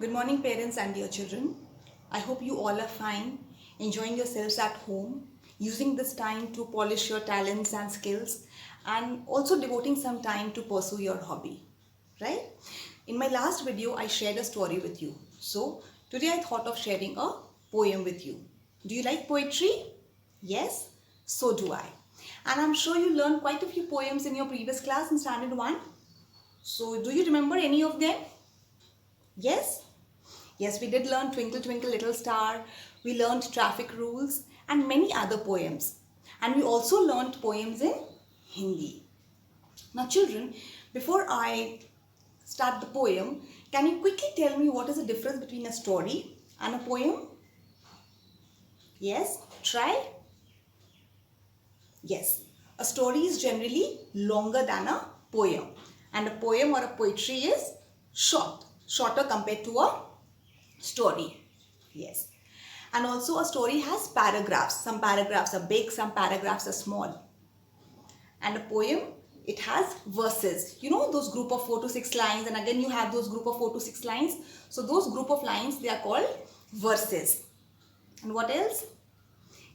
Good morning, parents and dear children. I hope you all are fine, enjoying yourselves at home, using this time to polish your talents and skills, and also devoting some time to pursue your hobby, right? In my last video, I shared a story with you. So, today I thought of sharing a poem with you. Do you like poetry? Yes? So do I. And I'm sure you learned quite a few poems in your previous class in Standard 1. So, do you remember any of them? Yes? Yes, we did learn Twinkle Twinkle Little Star, we learned Traffic Rules and many other poems. And we also learned poems in Hindi. Now children, before I start the poem, can you quickly tell me what is the difference between a story and a poem? Yes, try. Yes, a story is generally longer than a poem. And a poem or a poetry is shorter compared to a story. Yes. And also a story has paragraphs. Some paragraphs are big, some paragraphs are small. And a poem, it has verses. You know those group of 4 to 6 lines, and again you have those group of 4 to 6 lines. So those group of lines, they are called verses. And what else?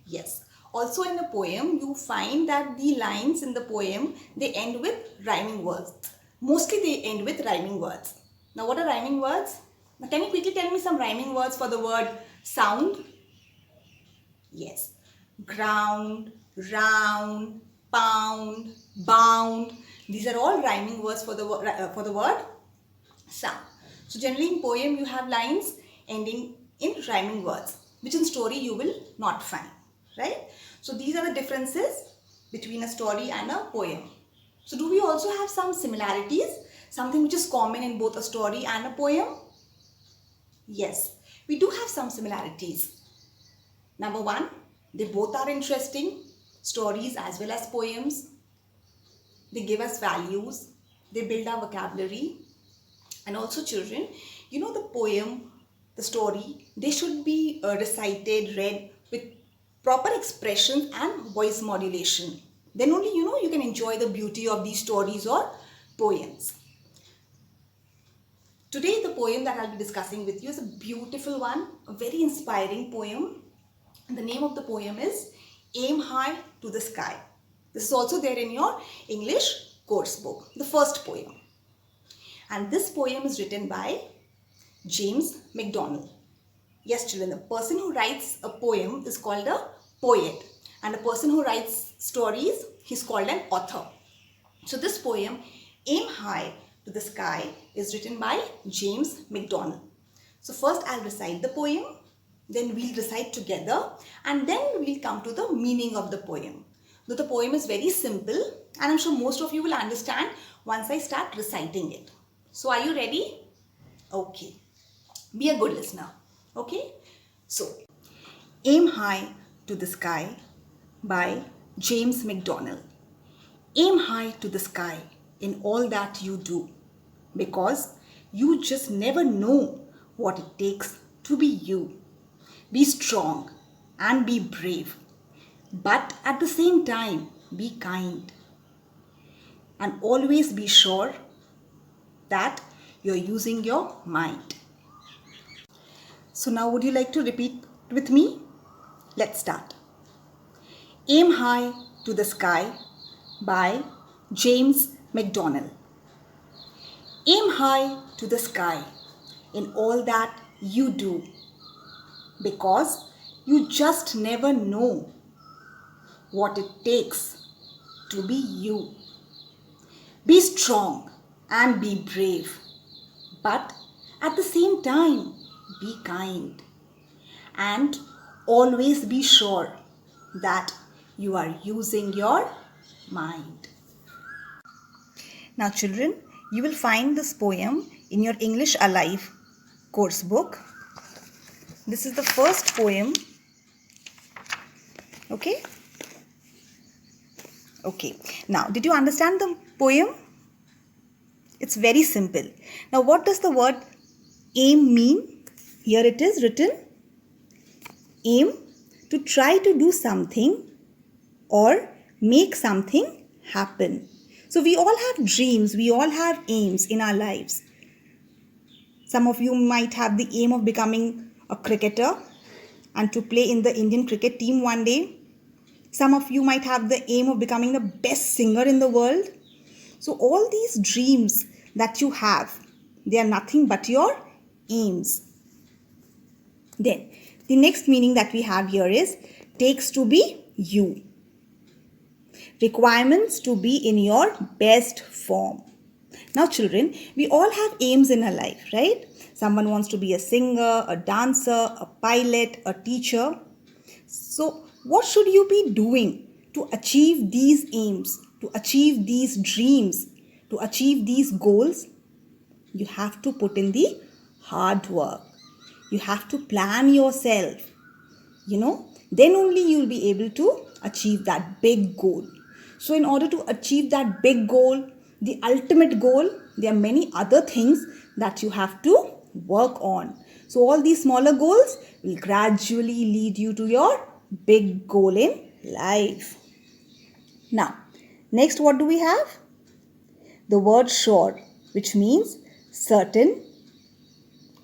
Yes. Also in the poem, you find that the lines in the poem, they end with rhyming words. Mostly they end with rhyming words. Now what are rhyming words? Now can you quickly tell me some rhyming words for the word sound? Yes. Ground, round, pound, bound. These are all rhyming words for the word sound. So generally in poem you have lines ending in rhyming words, which in story you will not find, right? So these are the differences between a story and a poem. So do we also have some similarities? Something which is common in both a story and a poem? Yes, we do have some similarities. Number one, they both are interesting, stories as well as poems. They give us values, they build our vocabulary. And also children, you know the poem, the story, they should be recited, read with proper expression and voice modulation. Then only you can enjoy the beauty of these stories or poems. Today the poem that I'll be discussing with you is a beautiful one, a very inspiring poem. The name of the poem is Aim High to the Sky. This is also there in your English course book, the first poem. And this poem is written by James MacDonald. Yes children, the person who writes a poem is called a poet. And a person who writes stories, he's called an author. So this poem, Aim High to the Sky, is written by James MacDonald. So first I'll recite the poem, then we'll recite together, and then we'll come to the meaning of the poem. Though the poem is very simple, and I'm sure most of you will understand once I start reciting it. So are you ready? Okay. Be a good listener. Okay? So, Aim High to the Sky by James MacDonald. Aim high to the sky in all that you do, because you just never know what it takes to be you. Be strong and be brave, but at the same time be kind. And always be sure that you're using your mind. So now would you like to repeat with me? Let's start. Aim High to the Sky by James MacDonald. Aim high to the sky in all that you do, because you just never know what it takes to be you. Be strong and be brave, but at the same time be kind. And always be sure that you are using your mind. Now children, you will find this poem in your English Alive course book. This is the first poem. Okay? Okay. Now, did you understand the poem? It's very simple. Now, what does the word aim mean? Here it is written. Aim, to try to do something or make something happen. So we all have dreams, we all have aims in our lives. Some of you might have the aim of becoming a cricketer and to play in the Indian cricket team one day. Some of you might have the aim of becoming the best singer in the world. So all these dreams that you have, they are nothing but your aims. Then the next meaning that we have here is takes to be you. Requirements to be in your best form. Now children, we all have aims in our life, right? Someone wants to be a singer, a dancer, a pilot, a teacher. So what should you be doing to achieve these aims, to achieve these dreams, to achieve these goals? You have to put in the hard work. You have to plan yourself. Then only you will be able to achieve that big goal. So in order to achieve that big goal, the ultimate goal, there are many other things that you have to work on. So all these smaller goals will gradually lead you to your big goal in life. Now, next what do we have? The word sure, which means certain,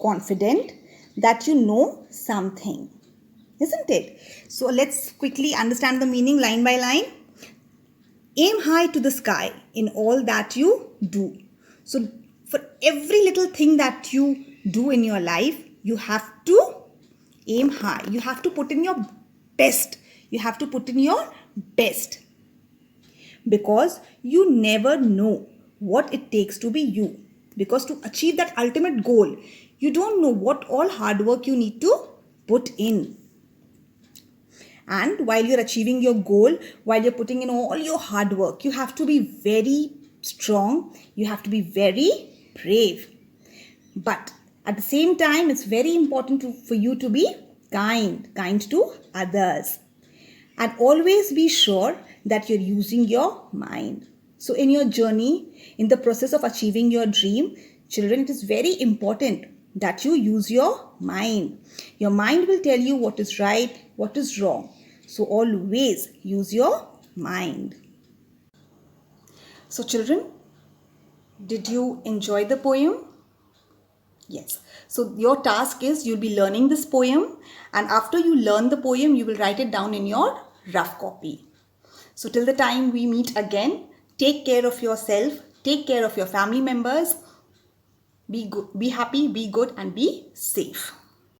confident, that you know something. Isn't it? So let's quickly understand the meaning line by line. Aim high to the sky in all that you do. So for every little thing that you do in your life, you have to aim high. You have to put in your best. You have to put in your best. Because you never know what it takes to be you. Because to achieve that ultimate goal, you don't know what all hard work you need to put in. And while you're achieving your goal, while you're putting in all your hard work, you have to be very strong. You have to be very brave. But at the same time, it's very important for you to be kind to others. And always be sure that you're using your mind. So in your journey, in the process of achieving your dream, children, it is very important that you use your mind. Your mind will tell you what is right, what is wrong. So always use your mind. So children, did you enjoy the poem? Yes. So your task is you'll be learning this poem, and after you learn the poem, you will write it down in your rough copy. So till the time we meet again, take care of yourself, take care of your family members. Be good, be happy, be good, and be safe.